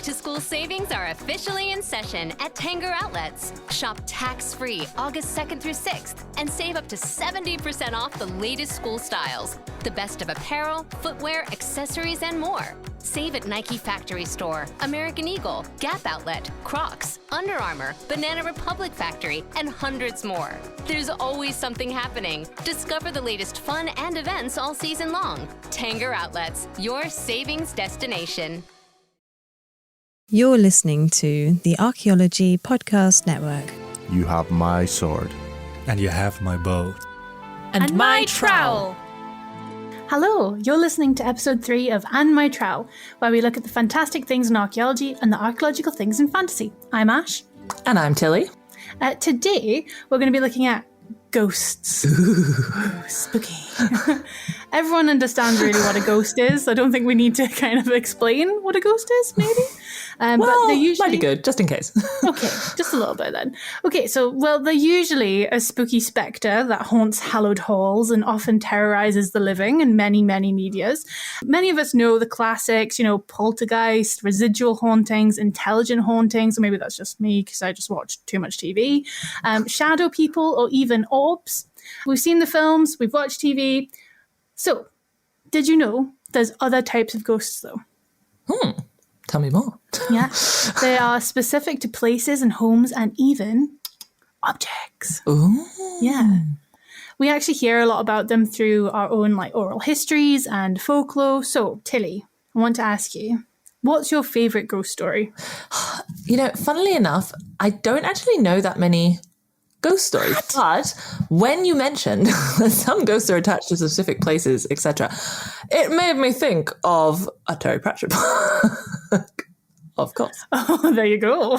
Back-to-school savings are officially in session at Tanger Outlets. Shop tax-free August 2nd through 6th and save up to 70% off the latest school styles. The best of apparel, footwear, accessories, and more. Save at Nike Factory Store, American Eagle, Gap Outlet, Crocs, Under Armour, Banana Republic Factory, and hundreds more. There's always something happening. Discover the latest fun and events all season long. Tanger Outlets, your savings destination. You're listening to the Archaeology Podcast Network. You have my sword. And you have my bow. And my trowel. Hello, you're listening to episode 3 of And My Trowel, where we look at the fantastic things in archaeology and the archaeological things in fantasy. I'm Ash. And I'm Tilley. Today, we're going to be looking at ghosts. Ooh, spooky. Everyone understands really what a ghost is. I don't think we need to kind of explain what a ghost is, maybe. But they usually... might be good, just in case. Okay, just a little bit then. Okay, they're usually a spooky spectre that haunts hallowed halls and often terrorizes the living in many, many medias. Many of us know the classics, poltergeist, residual hauntings, intelligent hauntings, or maybe that's just me because I just watched too much TV, shadow people, or even orbs. We've seen the films, we've watched TV. So, did you know there's other types of ghosts, though? Tell me more. Yeah. They are specific to places and homes and even objects. Ooh. Yeah. We actually hear a lot about them through our own oral histories and folklore. So, Tilley, I want to ask you, what's your favourite ghost story? Funnily enough, I don't actually know that many ghost stories. What? But when you mentioned that some ghosts are attached to specific places, etc., it made me think of a Terry Pratchett book. Of course. Oh, there you go.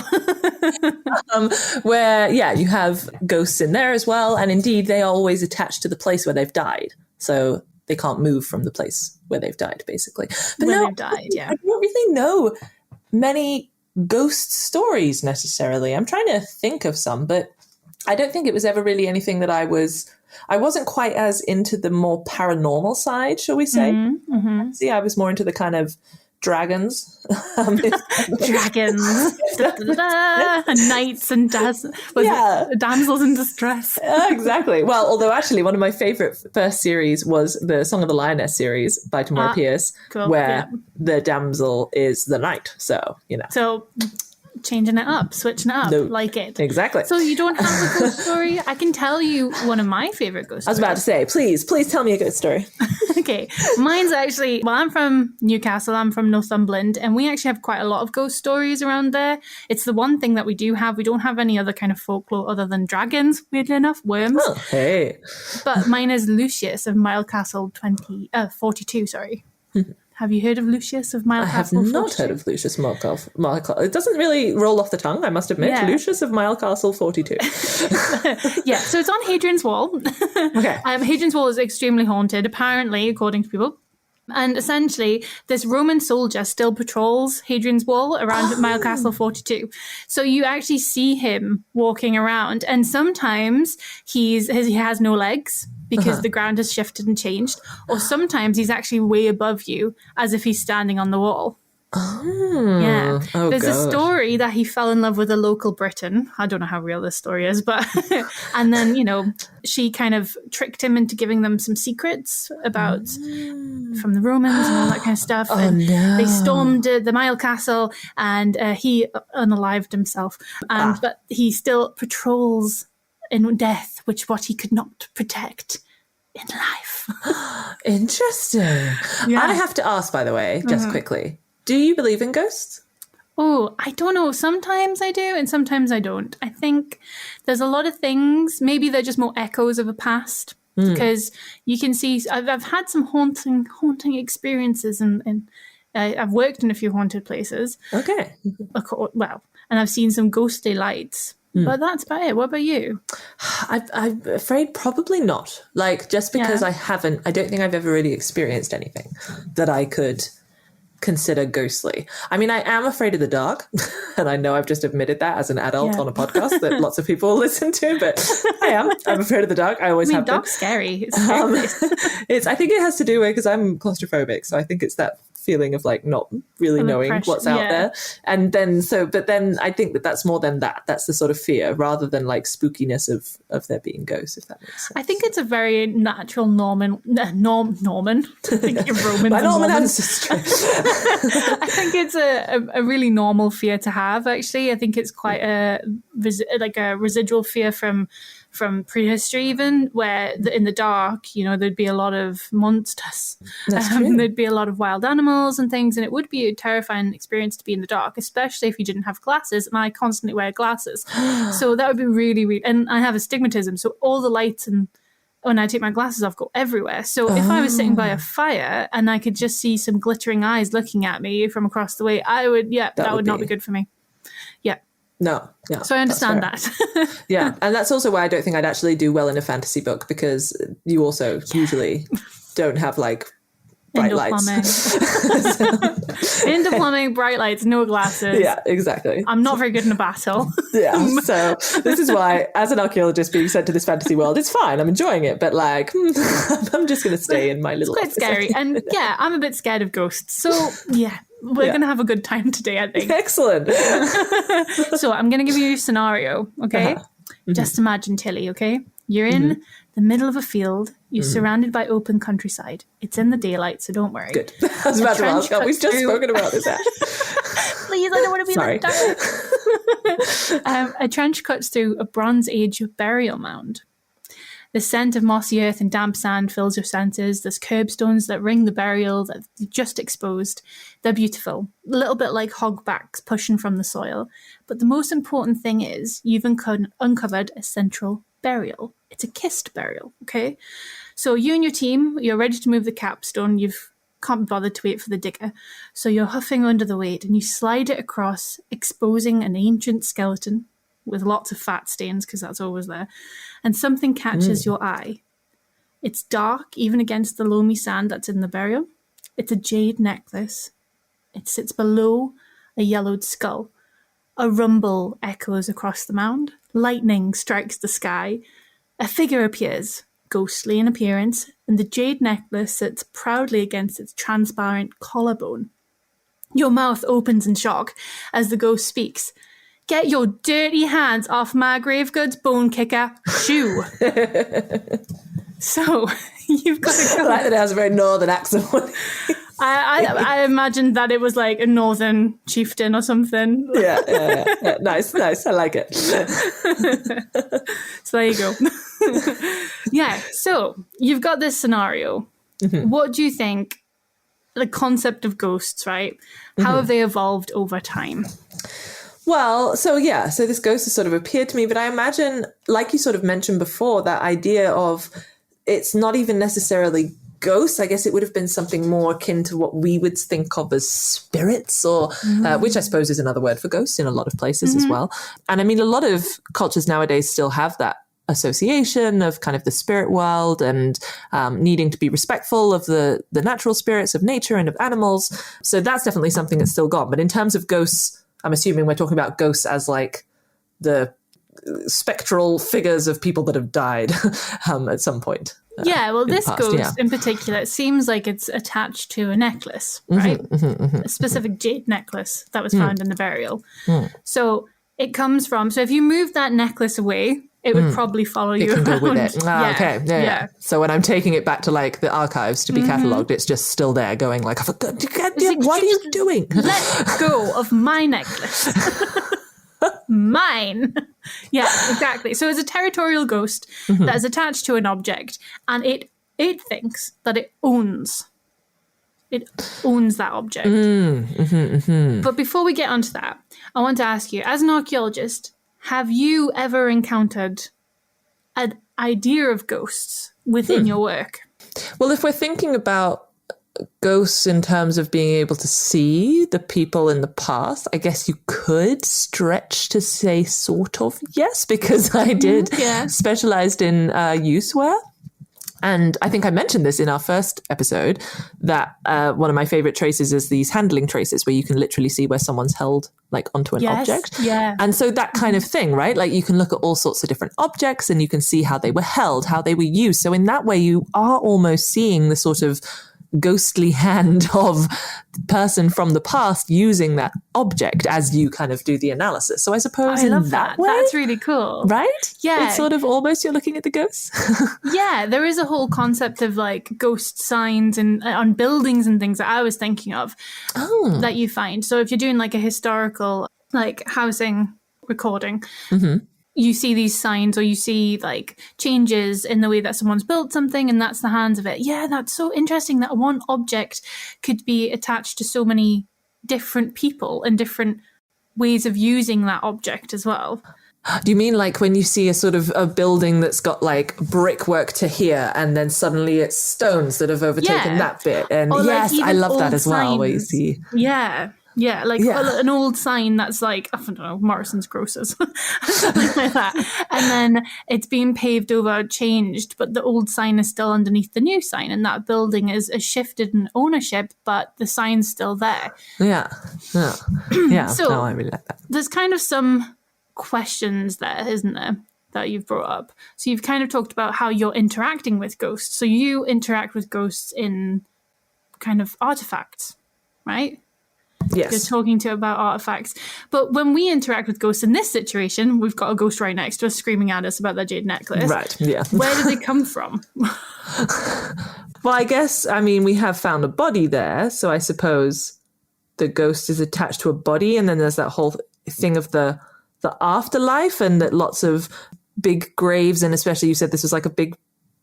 Where, you have ghosts in there as well. And indeed, they are always attached to the place where they've died. So they can't move from the place where they've died, basically. But they've died, yeah. I don't really know many ghost stories necessarily. I'm trying to think of some, but I don't think it was ever really anything that I wasn't quite as into the more paranormal side, shall we say. Mm-hmm. See, I was more into the kind of dragons. Dragons. And knights and damsels in distress. Exactly. Well, although actually one of my favourite first series was the Song of the Lioness series by Tamora Pierce, cool. where the damsel is the knight. So, So... changing it up, switching it up, like it. Exactly. So you don't have a ghost story? I can tell you one of my favourite ghost stories. I was about to say, please tell me a ghost story. Okay. Mine's actually, I'm from Newcastle, I'm from Northumberland, and we actually have quite a lot of ghost stories around there. It's the one thing that we do have. We don't have any other kind of folklore other than dragons, weirdly enough, worms. Oh, hey. But mine is Lucius of Milecastle 42, sorry. Have you heard of Lucius of Milecastle? I have not heard of Lucius of Milecastle. It doesn't really roll off the tongue, I must admit. Yeah. Lucius of Milecastle 42. Yeah, so it's on Hadrian's Wall. Okay. Hadrian's Wall is extremely haunted, apparently, according to people. And essentially, this Roman soldier still patrols Hadrian's Wall around Milecastle 42. So you actually see him walking around, and sometimes he has no legs, because the ground has shifted and changed. Or sometimes he's actually way above you, as if he's standing on the wall. Oh. Yeah. Oh, There's God. a story that he fell in love with a local Briton. I don't know how real this story is, but... and then, she kind of tricked him into giving them some secrets about... from the Romans and all that kind of stuff. They stormed the Mile Castle, and he unalived himself. But he still patrols in death, what he could not protect in life. Interesting. Yeah. I have to ask, by the way, just quickly, do you believe in ghosts? Oh, I don't know. Sometimes I do and sometimes I don't. I think there's a lot of things, maybe they're just more echoes of a past, because you can see, I've had some haunting experiences, and I've worked in a few haunted places. Okay. Well, and I've seen some ghostly lights. But that's about it. What about you? I'm afraid probably not. Just because I don't think I've ever really experienced anything that I could consider ghostly. I mean, I am afraid of the dark, and I know I've just admitted that as an adult on a podcast that lots of people listen to, but I'm afraid of the dark. I always have been. Dark's scary. It's scary. I think it has to do with, because I'm claustrophobic, so I think it's that feeling of like not really knowing what's out there. And then but then I think that's more than that. That's the sort of fear rather than like spookiness of there being ghosts, if that makes sense. I think it's a very natural Norman. I think you're Roman. My Norman ancestry. I think it's a really normal fear to have, actually. I think it's quite a residual fear from prehistory, even, where in the dark, there'd be a lot of monsters. That's true. There'd be a lot of wild animals and things, and it would be a terrifying experience to be in the dark, especially if you didn't have glasses, and I constantly wear glasses. So that would be really, really... And I have astigmatism, so all the lights and when I take my glasses off go everywhere. So if I was sitting by a fire and I could just see some glittering eyes looking at me from across the way, that would not be good for me. Yeah. No, yeah. So I understand that. Yeah, and that's also why I don't think I'd actually do well in a fantasy book, because you also usually don't have like bright lights. Into plumbing, bright lights, no glasses. Yeah, exactly. I'm not very good in a battle. Yeah, so this is why, as an archaeologist being sent to this fantasy world, it's fine, I'm enjoying it, but like, I'm just going to stay in my little It's quite office. scary, and yeah, I'm a bit scared of ghosts, so yeah. We're going to have a good time today, I think. Excellent. So I'm going to give you a scenario, okay? Just imagine, Tilley, okay? You're in the middle of a field. You're surrounded by open countryside. It's in the daylight, so don't worry. Good. I was about to ask. We've just spoken about this, Ash. Please, I don't want to be in the dark. A trench cuts through a Bronze Age burial mound. The scent of mossy earth and damp sand fills your senses. There's curbstones that ring the burial that are just exposed. They're beautiful, a little bit like hogbacks pushing from the soil. But the most important thing is you've uncovered a central burial. It's a kist burial, okay? So you and your team, you're ready to move the capstone. You can't be bothered to wait for the digger. So you're huffing under the weight and you slide it across, exposing an ancient skeleton with lots of fat stains, because that's always there. And something catches your eye. It's dark, even against the loamy sand that's in the burial. It's a jade necklace. It sits below a yellowed skull. A rumble echoes across the mound. Lightning strikes the sky. A figure appears, ghostly in appearance, and the jade necklace sits proudly against its transparent collarbone. Your mouth opens in shock as the ghost speaks. Get your dirty hands off my grave goods, bone kicker. Shoo. So you've got to go. I like that it has a very northern accent. I imagined that it was like a northern chieftain or something. Yeah. Nice. I like it. So there you go. Yeah, so you've got this scenario. What do you think, the concept of ghosts, right? How have they evolved over time? Well, so this ghost has sort of appeared to me, but I imagine, like you sort of mentioned before, that idea of it's not even necessarily ghosts. I guess it would have been something more akin to what we would think of as spirits, or which I suppose is another word for ghosts in a lot of places as well. And I mean, a lot of cultures nowadays still have that association of kind of the spirit world and needing to be respectful of the natural spirits of nature and of animals. So that's definitely something that's still gone. But in terms of ghosts, I'm assuming we're talking about ghosts as like the spectral figures of people that have died at some point. Yeah, well, this ghost in particular, it seems like it's attached to a necklace, right? A specific jade necklace that was found in the burial. So it comes from, so if you move that necklace away, it would probably follow you around. It can go with it. Okay. Yeah. So when I'm taking it back to like the archives to be catalogued, it's just still there going like, what are you doing? Let go of my necklace. Mine. Yeah, exactly. So it's a territorial ghost that is attached to an object, and it thinks that it owns that object. But before we get onto that, I want to ask you, as an archaeologist, have you ever encountered an idea of ghosts within your work? Well, if we're thinking about ghosts in terms of being able to see the people in the past, I guess you could stretch to say sort of yes, because I did specialized in useware. And I think I mentioned this in our first episode, that one of my favorite traces is these handling traces, where you can literally see where someone's held like onto an object. Yeah. And so that kind of thing, right? Like you can look at all sorts of different objects and you can see how they were held, how they were used. So in that way, you are almost seeing the sort of ghostly hand of the person from the past using that object as you kind of do the analysis. So I suppose I love in that that. way, That's really cool. right? Yeah. It's sort of almost you're looking at the ghosts. Yeah, there is a whole concept of like ghost signs and on buildings and things that I was thinking of that you find. So if you're doing like a historical like housing recording, you see these signs or you see like changes in the way that someone's built something and that's the hands of it. Yeah, that's so interesting that one object could be attached to so many different people and different ways of using that object as well. Do you mean like when you see a sort of a building that's got like brickwork to here and then suddenly it's stones that have overtaken that bit? And or yes, like I love that old as well, signs. where you see... Yeah, like an old sign that's like, I don't know, Morrison's Grocers, something like that. And then it's been paved over, changed, but the old sign is still underneath the new sign. And that building is shifted in ownership, but the sign's still there. Yeah. So, no, I really like that. There's kind of some questions there, isn't there, that you've brought up. So you've kind of talked about how you're interacting with ghosts. So you interact with ghosts in kind of artifacts, right? Yes. You're talking to about artifacts. But when we interact with ghosts in this situation, we've got a ghost right next to us screaming at us about their jade necklace. Right, yeah. Where did it come from? Well, I guess, I mean, we have found a body there, so I suppose the ghost is attached to a body, and then there's that whole thing of the afterlife, and that lots of big graves, and especially you said this was like a big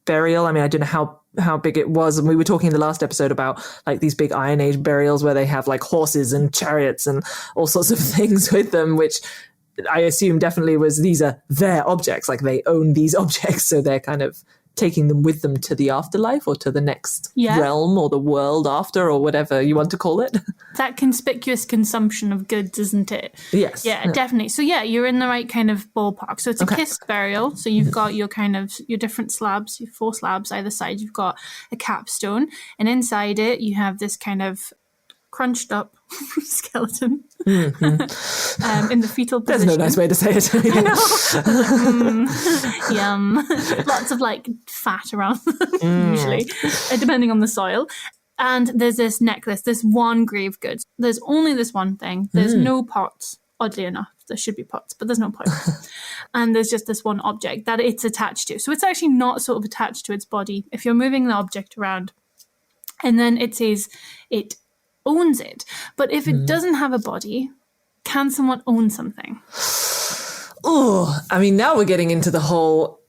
burial. I mean, I don't know how big it was, and we were talking in the last episode about like these big Iron Age burials where they have like horses and chariots and all sorts of things with them, which I assume definitely was, these are their objects, like they own these objects, so they're kind of taking them with them to the afterlife or to the next realm or the world after, or whatever you want to call it. That conspicuous consumption of goods, isn't it? Yes. Yeah, definitely. So yeah, you're in the right kind of ballpark. So it's a kist burial. So you've got your kind of, your different slabs, your 4 slabs either side. You've got a capstone, and inside it you have this kind of crunched up skeleton in the fetal position. There's no nice way to say it. I know. Yum. Lots of like fat around them, usually, depending on the soil. And there's this necklace, this one grave goods. There's only this one thing. There's no pots, oddly enough. There should be pots, but there's no pots. And there's just this one object that it's attached to. So it's actually not sort of attached to its body. If you're moving the object around, and then it says it owns it. But if it doesn't have a body, can someone own something? Oh, I mean, now we're getting into the whole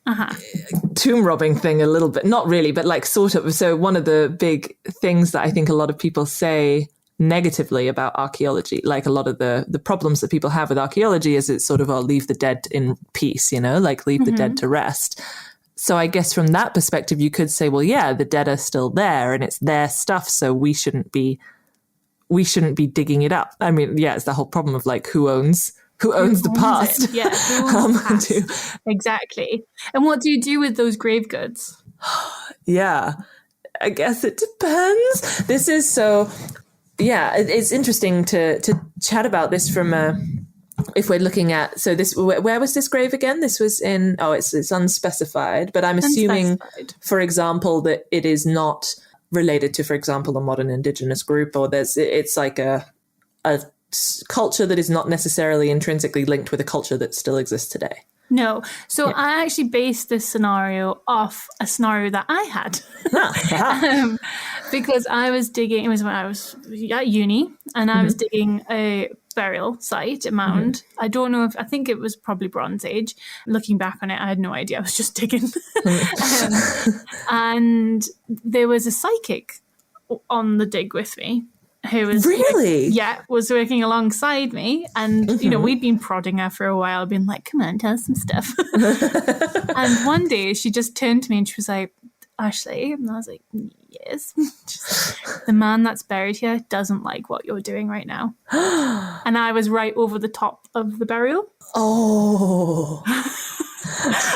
tomb robbing thing a little bit. Not really, but like sort of. So one of the big things that I think a lot of people say negatively about archaeology, like a lot of the problems that people have with archaeology is it's sort of, oh, leave the dead in peace, you know, like leave the dead to rest. So I guess from that perspective, you could say, well, yeah, the dead are still there and it's their stuff, so we shouldn't be digging it up. I mean, yeah, it's the whole problem of like who owns the past. It? Yeah, who owns the past? Exactly. And what do you do with those grave goods? Yeah, I guess it depends. This is so, yeah, it's interesting to chat about this from if we're looking at, so this, where was this grave again? This was in, it's unspecified, but I'm assuming, for example, that it is not related to, for example, a modern indigenous group, or it's like a culture that is not necessarily intrinsically linked with a culture that still exists today. No. So I actually based this scenario off a scenario that I had. Because I was digging, it was when I was at uni, and I was digging a burial site, a mound. I don't know I think it was probably Bronze Age. Looking back on it, I had no idea. I was just digging. And there was a psychic on the dig with me who was was working alongside me, and you know, we'd been prodding her for a while, being like, come on, tell us some stuff. And one day she just turned to me and she was like, Ashley, and I was like, yes. The man that's buried here doesn't like what you're doing right now. And I was right over the top of the burial. Oh.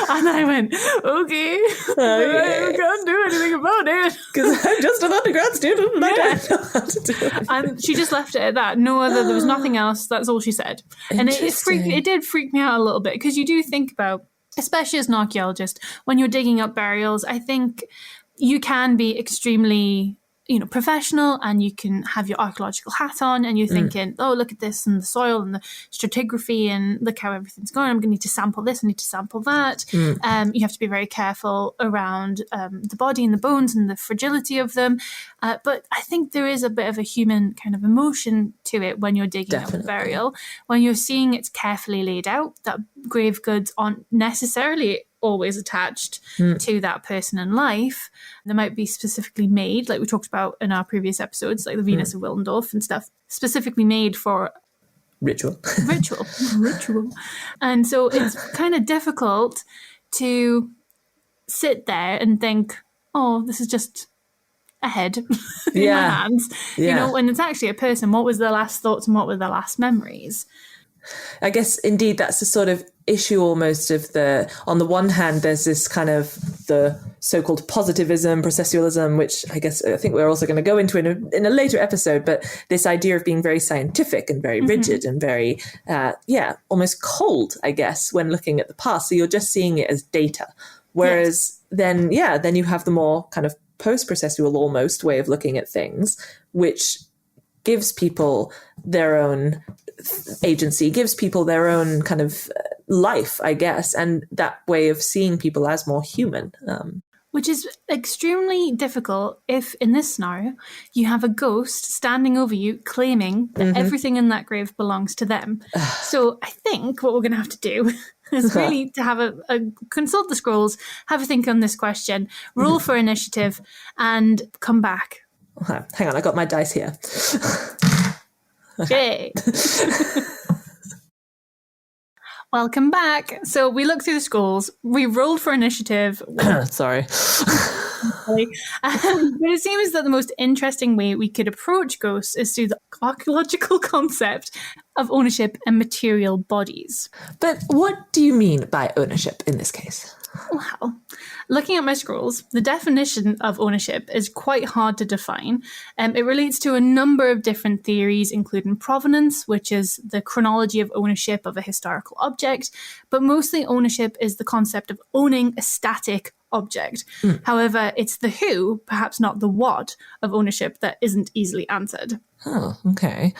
And I went, okay. I can't do anything about it. Because I'm just an undergrad student and I don't know how to do it. And she just left it at that. There was nothing else. That's all she said. And it did freak me out a little bit, because you do think about, especially as an archaeologist, when you're digging up burials, I think you can be extremely, professional, and you can have your archaeological hat on, and you're thinking, oh, look at this and the soil and the stratigraphy, and look how everything's going. I'm going to need to sample this, I need to sample that. You have to be very careful around the body and the bones and the fragility of them. But I think there is a bit of a human kind of emotion to it when you're digging up a burial, when you're seeing it's carefully laid out, that grave goods aren't necessarily always attached to that person in life. They might be specifically made, like we talked about in our previous episodes, like the Venus of Willendorf and stuff, specifically made for Ritual. And so it's kind of difficult to sit there and think, oh, this is just a head in my hands. When it's actually a person, what was their last thoughts and what were their last memories? I guess, indeed, that's the sort of issue almost of on the one hand, there's this kind of the so-called positivism, processualism, which I think we're also going to go into in a later episode, but this idea of being very scientific and very rigid and very, almost cold, I guess, when looking at the past. So you're just seeing it as data. Whereas then you have the more kind of post-processual almost way of looking at things, which gives people their own agency, gives people their own kind of life, I guess, and that way of seeing people as more human. Which is extremely difficult if, in this scenario, you have a ghost standing over you claiming that everything in that grave belongs to them. So I think what we're going to have to do is really to have a consult the scrolls, have a think on this question, roll for initiative, and come back. Okay, hang on, I got my dice here. Okay. Welcome back. So we looked through the scrolls. We rolled for initiative. Sorry. But it seems that the most interesting way we could approach ghosts is through the archaeological concept of ownership and material bodies. But what do you mean by ownership in this case? Well, looking at my scrolls, the definition of ownership is quite hard to define. It relates to a number of different theories, including provenance, which is the chronology of ownership of a historical object, but mostly ownership is the concept of owning a static object. However, it's the who, perhaps not the what, of ownership that isn't easily answered. Oh, okay.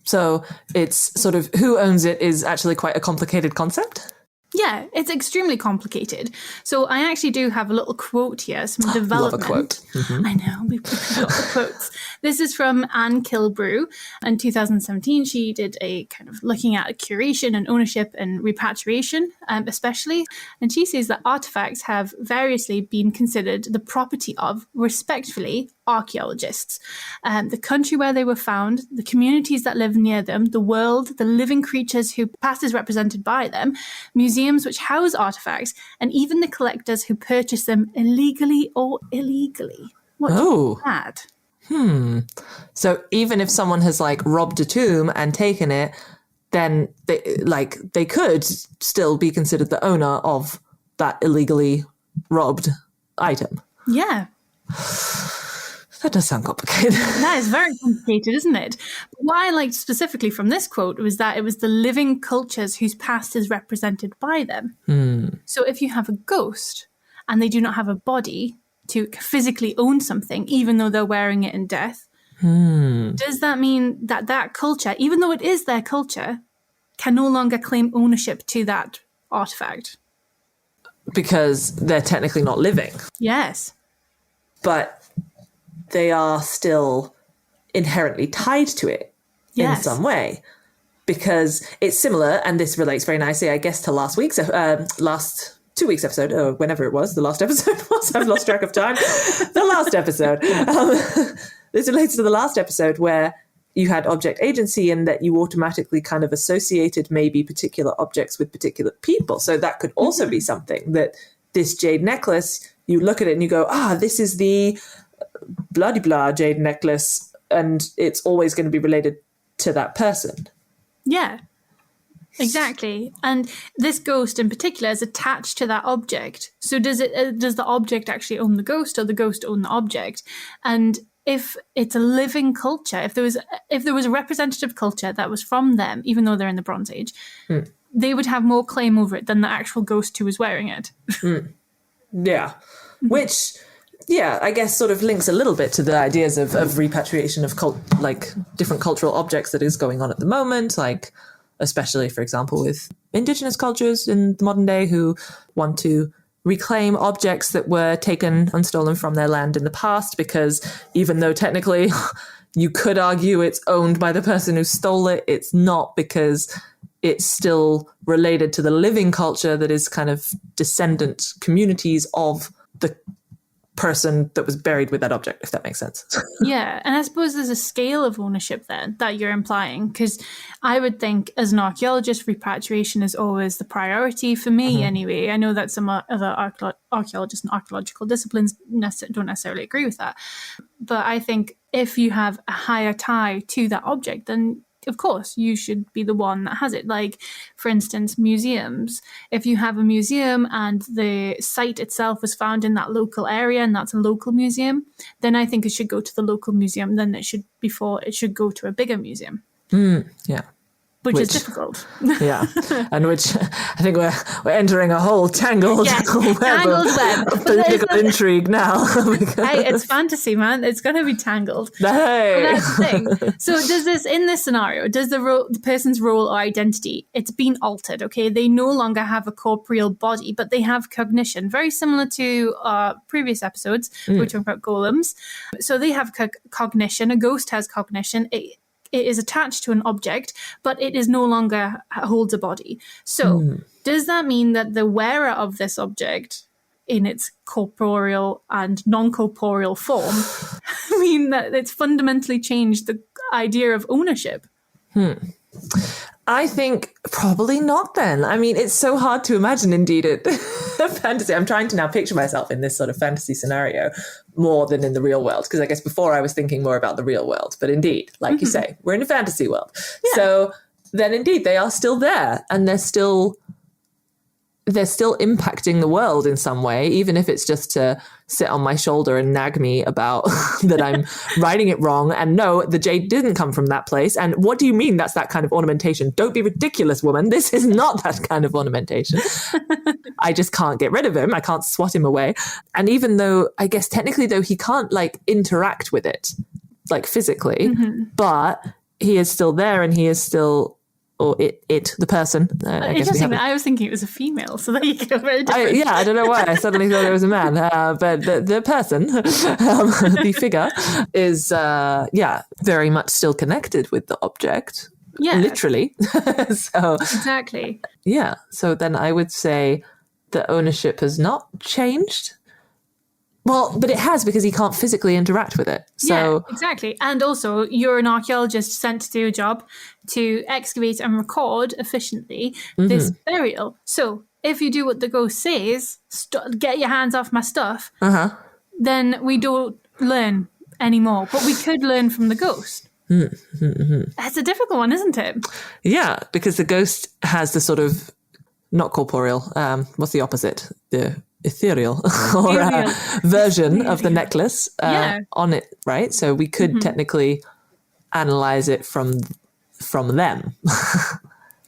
So it's sort of who owns it is actually quite a complicated concept? Yeah, it's extremely complicated. So I actually do have a little quote here, some development. Love a quote. I know, we've got the quotes. This is from Anne Kilbrew. In 2017, she did a kind of looking at curation and ownership and repatriation, especially. And she says that artifacts have variously been considered the property of, respectfully, archaeologists. The country where they were found, the communities that live near them, the world, the living creatures who past is represented by them, museums which house artifacts, and even the collectors who purchase them illegally or illegally. What do you think of that? So even if someone has robbed a tomb and taken it, then they could still be considered the owner of that illegally robbed item. Yeah. That does sound complicated. That is very complicated, isn't it? But what I liked specifically from this quote was that it was the living cultures whose past is represented by them. So if you have a ghost and they do not have a body to physically own something, even though they're wearing it in death, does that mean that that culture, even though it is their culture, can no longer claim ownership to that artifact? Because they're technically not living. Yes. But they are still inherently tied to it in some way, because it's similar, and this relates very nicely, I guess, to last 2 weeks episode, or whenever it was, the last episode was, I've lost track of time, the last episode. This relates to the last episode where you had object agency and that you automatically kind of associated maybe particular objects with particular people. So that could also be something that this jade necklace, you look at it and you go, this is the blah-de-blah jade necklace, and it's always going to be related to that person. Yeah, exactly. And this ghost in particular is attached to that object. So does the object actually own the ghost, or the ghost own the object? And if it's a living culture, if there was a representative culture that was from them, even though they're in the Bronze Age, they would have more claim over it than the actual ghost who was wearing it. Yeah, which yeah, I guess sort of links a little bit to the ideas of repatriation of different cultural objects that is going on at the moment, like especially, for example, with indigenous cultures in the modern day who want to reclaim objects that were taken and stolen from their land in the past, because even though technically you could argue it's owned by the person who stole it, it's not, because it's still related to the living culture that is kind of descendant communities of the person that was buried with that object, if that makes sense. Yeah, and I suppose there's a scale of ownership then that you're implying, because I would think as an archaeologist, repatriation is always the priority for me anyway. I know that some other archaeologists and archaeological disciplines don't necessarily agree with that. But I think if you have a higher tie to that object, then of course, you should be the one that has it. Like, for instance, museums. If you have a museum and the site itself was found in that local area and that's a local museum, then I think it should go to the local museum. Then it should go to a bigger museum. Yeah. Which is difficult. Yeah. And which I think we're entering a whole tangled web of political intrigue now. Hey, it's fantasy, man. It's going to be tangled. Hey. But that's the thing. So in this scenario, does the person's role or identity, it's been altered, okay? They no longer have a corporeal body, but they have cognition, very similar to previous episodes. We were talking about golems. So they have cognition. A ghost has cognition. It is attached to an object, but it is no longer holds a body. So does that mean that the wearer of this object in its corporeal and non-corporeal form mean that it's fundamentally changed the idea of ownership? I think probably not then. I mean, it's so hard to imagine, indeed, fantasy. I'm trying to now picture myself in this sort of fantasy scenario more than in the real world, because I guess before I was thinking more about the real world. But indeed, like you say, we're in a fantasy world. Yeah. So then indeed, they are still there, and they're still impacting the world in some way, even if it's just to sit on my shoulder and nag me about that I'm writing it wrong. And no, the jade didn't come from that place. And what do you mean that's that kind of ornamentation? Don't be ridiculous, woman. This is not that kind of ornamentation. I just can't get rid of him. I can't swat him away. And even though, I guess technically though, he can't like interact with it, like physically, but he is still there, and he is still, or the person. Interesting. I was thinking it was a female, so there you go. Very different. I don't know why I suddenly thought it was a man, but the person, the figure, is very much still connected with the object. Yeah, literally. So exactly. Yeah. So then I would say the ownership has not changed. Well, but it has, because he can't physically interact with it. So yeah, exactly. And also, you're an archaeologist sent to do a job to excavate and record efficiently this burial. So if you do what the ghost says, get your hands off my stuff, then we don't learn anymore. But we could learn from the ghost. That's a difficult one, isn't it? Yeah, because the ghost has the sort of not corporeal. What's the opposite? The ethereal or version of the necklace on it, right? So we could technically analyze it from them.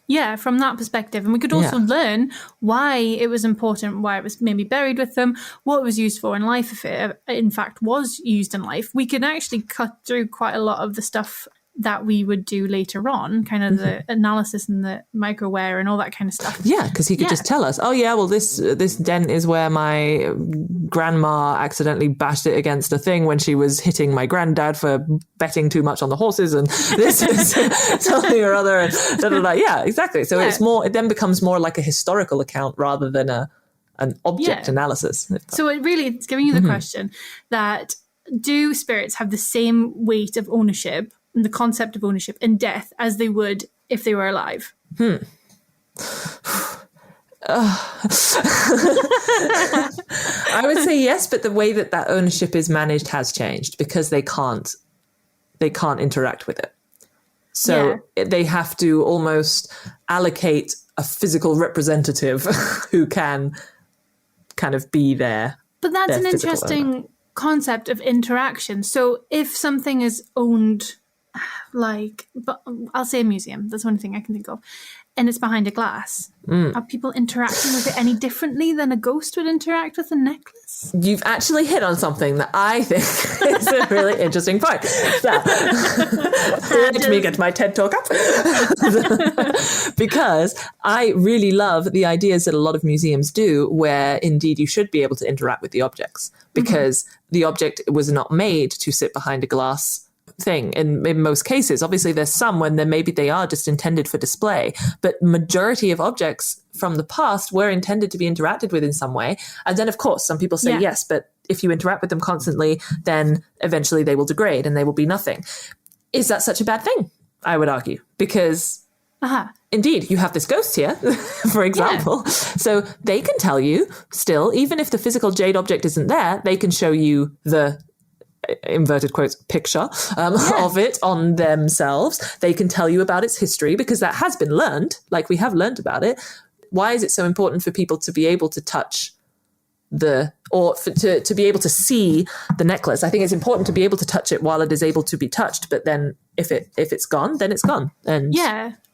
Yeah, from that perspective. And we could also learn why it was important, why it was maybe buried with them, what it was used for in life, if it in fact was used in life. We could actually cut through quite a lot of the stuff that we would do later on, kind of the analysis and the microware and all that kind of stuff. Yeah, because he could just tell us, oh yeah, well this dent is where my grandma accidentally bashed it against a thing when she was hitting my granddad for betting too much on the horses, and this is something or other. And da, da, da. Yeah, exactly. So it then becomes more like a historical account rather than an object analysis. So it's giving you the question that, do spirits have the same weight of ownership, the concept of ownership in death, as they would if they were alive? I would say yes, but the way that ownership is managed has changed, because they can't interact with it. So they have to almost allocate a physical representative who can kind of be there. But that's an interesting concept of interaction. So if something is owned, but I'll say a museum. That's the only thing I can think of. And it's behind a glass. Are people interacting with it any differently than a ghost would interact with a necklace? You've actually hit on something that I think is a really interesting point. So, let me get my TED talk up. Because I really love the ideas that a lot of museums do, where indeed you should be able to interact with the objects, because the object was not made to sit behind a glass thing in most cases. Obviously there's some when maybe they are just intended for display, but majority of objects from the past were intended to be interacted with in some way. And then of course some people say yes, but if you interact with them constantly, then eventually they will degrade and they will be nothing. Is that such a bad thing? I would argue, because indeed, you have this ghost here, for example. Yeah. So they can tell you still, even if the physical jade object isn't there, they can show you the inverted quotes picture of it on themselves. They can tell you about its history, because that has been learned, like we have learned about it. Why is it so important for people to be able to touch to be able to see the necklace? I think it's important to be able to touch it while it is able to be touched, but then if it's gone, then it's gone.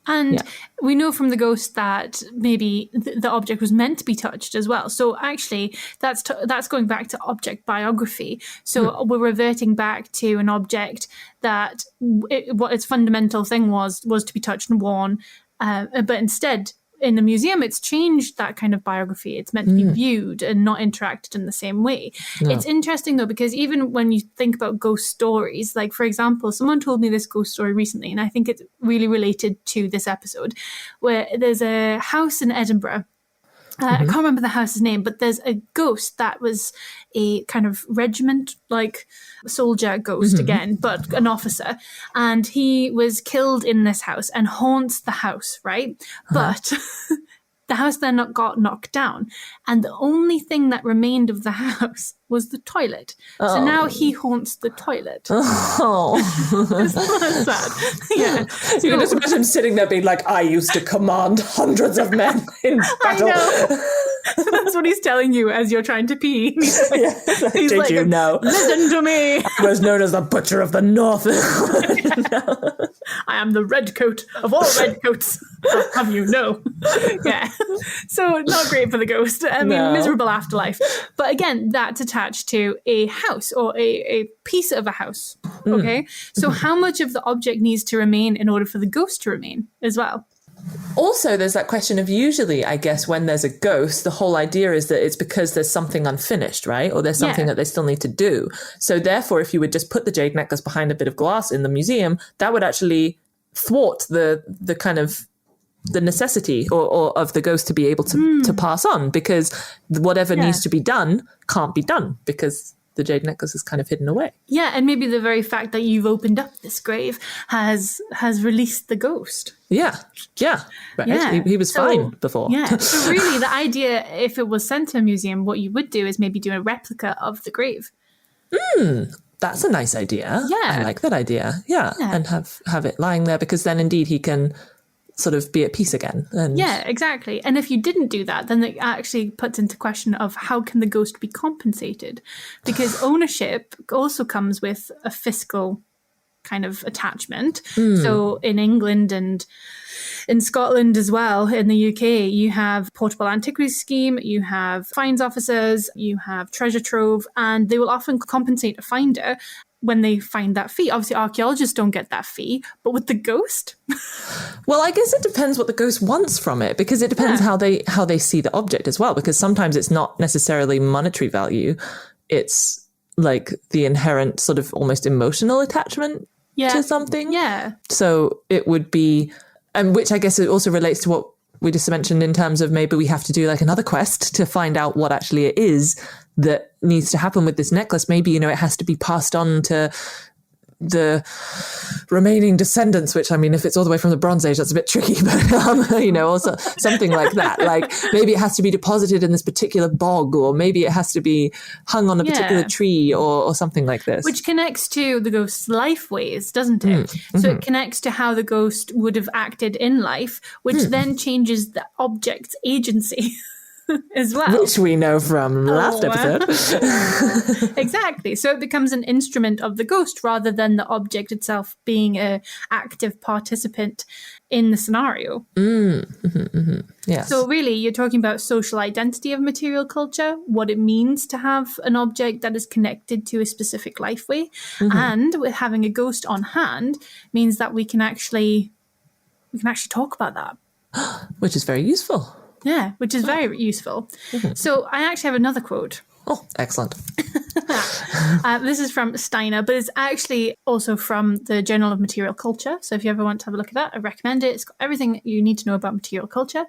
And we know from the ghost that maybe the object was meant to be touched as well. So actually, that's going back to object biography. So we're reverting back to an object that what its fundamental thing was to be touched and worn, but instead, in the museum, it's changed that kind of biography. It's meant to be viewed and not interacted in the same way. No. It's interesting, though, because even when you think about ghost stories, like, for example, someone told me this ghost story recently, and I think it's really related to this episode, where there's a house in Edinburgh. I can't remember the house's name, but there's a ghost that was a kind of regiment, like soldier ghost again, but an officer. And he was killed in this house and haunts the house, right? But the house then got knocked down. And the only thing that remained of the house was the toilet. So now he haunts the toilet. Isn't that sad? Yeah. So you can just imagine him sitting there being like, I used to command hundreds of men in battle. I know. That's what he's telling you as you're trying to pee. He's like, Did you know? Listen to me. I was known as the Butcher of the North. I am the red coat of all red coats. I'll have you know. Yeah. So not great for the ghost. I mean, miserable afterlife. But again, that's attached to a house or a piece of a house. Okay. So how much of the object needs to remain in order for the ghost to remain as well? Also, there's that question of usually, I guess, when there's a ghost, the whole idea is that it's because there's something unfinished, right? Or there's something that they still need to do. So therefore, if you would just put the jade necklace behind a bit of glass in the museum, that would actually thwart the kind of the necessity or of the ghost to be able to pass on, because whatever needs to be done can't be done because the jade necklace is kind of hidden away. Yeah, and maybe the very fact that you've opened up this grave has released the ghost. Yeah. Right. Yeah. He was fine before. Yeah. So really, the idea, if it was sent to a museum, what you would do is maybe do a replica of the grave. That's a nice idea. Yeah. I like that idea. Yeah. And have it lying there, because then indeed he can sort of be at peace again. Yeah, exactly. And if you didn't do that, then it actually puts into question of how can the ghost be compensated? Because ownership also comes with a fiscal kind of attachment. So in England and in Scotland as well, in the UK, you have portable antiquities scheme, you have fines officers, you have treasure trove, and they will often compensate a finder when they find that fee. Obviously, archaeologists don't get that fee, but with the ghost? Well, I guess it depends what the ghost wants from it, because it depends how they see the object as well, because sometimes it's not necessarily monetary value. It's like the inherent sort of almost emotional attachment to something. Yeah. So it would be, and which I guess it also relates to what we just mentioned in terms of maybe we have to do like another quest to find out what actually it is that needs to happen with this necklace. Maybe, it has to be passed on to the remaining descendants, which, I mean, if it's all the way from the Bronze Age, that's a bit tricky, but, also something like that. Like maybe it has to be deposited in this particular bog, or maybe it has to be hung on a particular tree or something like this. Which connects to the ghost's life ways, doesn't it? So it connects to how the ghost would have acted in life, which then changes the object's agency. as well. Which we know from last episode. Exactly. So it becomes an instrument of the ghost rather than the object itself being an active participant in the scenario. Yes. So really, you're talking about social identity of material culture, what it means to have an object that is connected to a specific life way. And with having a ghost on hand means that we can actually talk about that. Which is very useful. Yeah, which is very useful. So I actually have another quote. Oh, excellent. This is from Steiner, but it's actually also from the Journal of Material Culture. So if you ever want to have a look at that, I recommend it. It's got everything you need to know about material culture.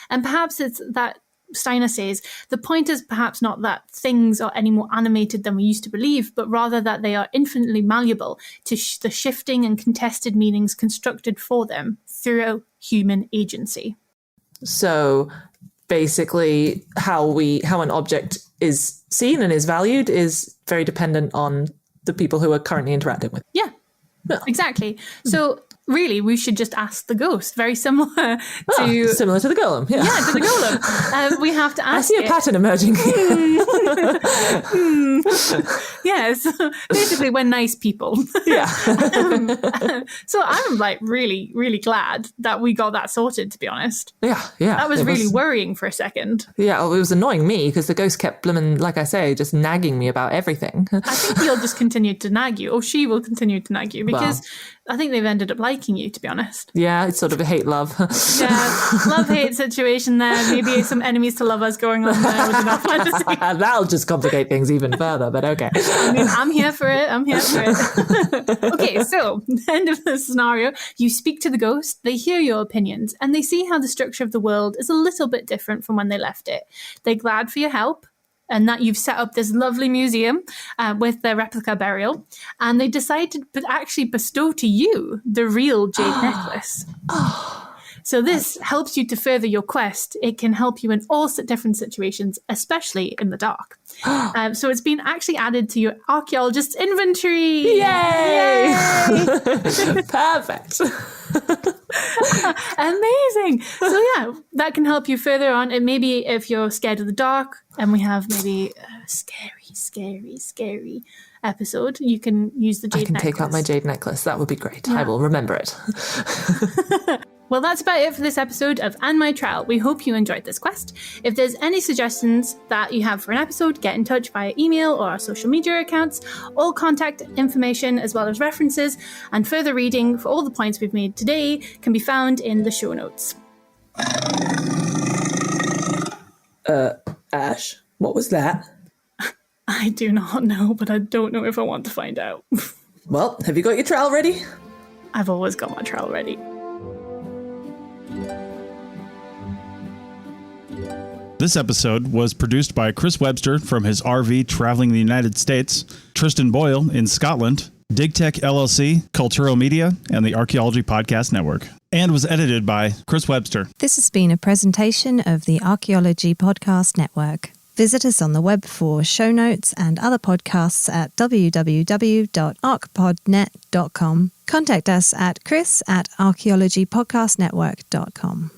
And perhaps it's that Steiner says, the point is perhaps not that things are any more animated than we used to believe, but rather that they are infinitely malleable to the shifting and contested meanings constructed for them through human agency. So basically how an object is seen and is valued is very dependent on the people who are currently interacting with. Yeah, exactly. So really, we should just ask the ghost. Very similar to the golem. Yeah, to the golem. We have to ask. I see a pattern emerging. Yes, basically, we're nice people. Yeah. So I'm like really, really glad that we got that sorted. To be honest. Yeah. That was really worrying for a second. Yeah, it was annoying me because the ghost kept blooming, like I say, just nagging me about everything. I think he'll just continue to nag you, or she will continue to nag you because. I think they've ended up liking you, to be honest. Yeah, it's sort of a hate-love. Yeah, love-hate situation there. Maybe some enemies to lovers going on there with enough fantasy. That'll just complicate things even further, but okay. I mean, I'm here for it. Okay, so end of the scenario. You speak to the ghost, they hear your opinions, and they see how the structure of the world is a little bit different from when they left it. They're glad for your help, and that you've set up this lovely museum with their replica burial. And they decide to actually bestow to you the real jade necklace. So this helps you to further your quest. It can help you in all different situations, especially in the dark. So it's been actually added to your archaeologist's inventory. Yay! Perfect. Amazing. So yeah, that can help you further on. And maybe if you're scared of the dark and we have maybe a scary episode, you can use the jade necklace. I can take out my jade necklace. That would be great. Yeah. I will remember it. Well, that's about it for this episode of And My Trial. We hope you enjoyed this quest. If there's any suggestions that you have for an episode, get in touch via email or our social media accounts. All contact information as well as references and further reading for all the points we've made today can be found in the show notes. Ash, what was that? I do not know, but I don't know if I want to find out. Well, have you got your trowel ready? I've always got my trowel ready. This episode was produced by Chris Webster from his RV traveling the United States, Tristan Boyle in Scotland, DigTech LLC, Cultural Media, and the Archaeology Podcast Network, and was edited by Chris Webster. This has been a presentation of the Archaeology Podcast Network. Visit us on the web for show notes and other podcasts at www.archpodnet.com. Contact us at chris@archaeologypodcastnetwork.com.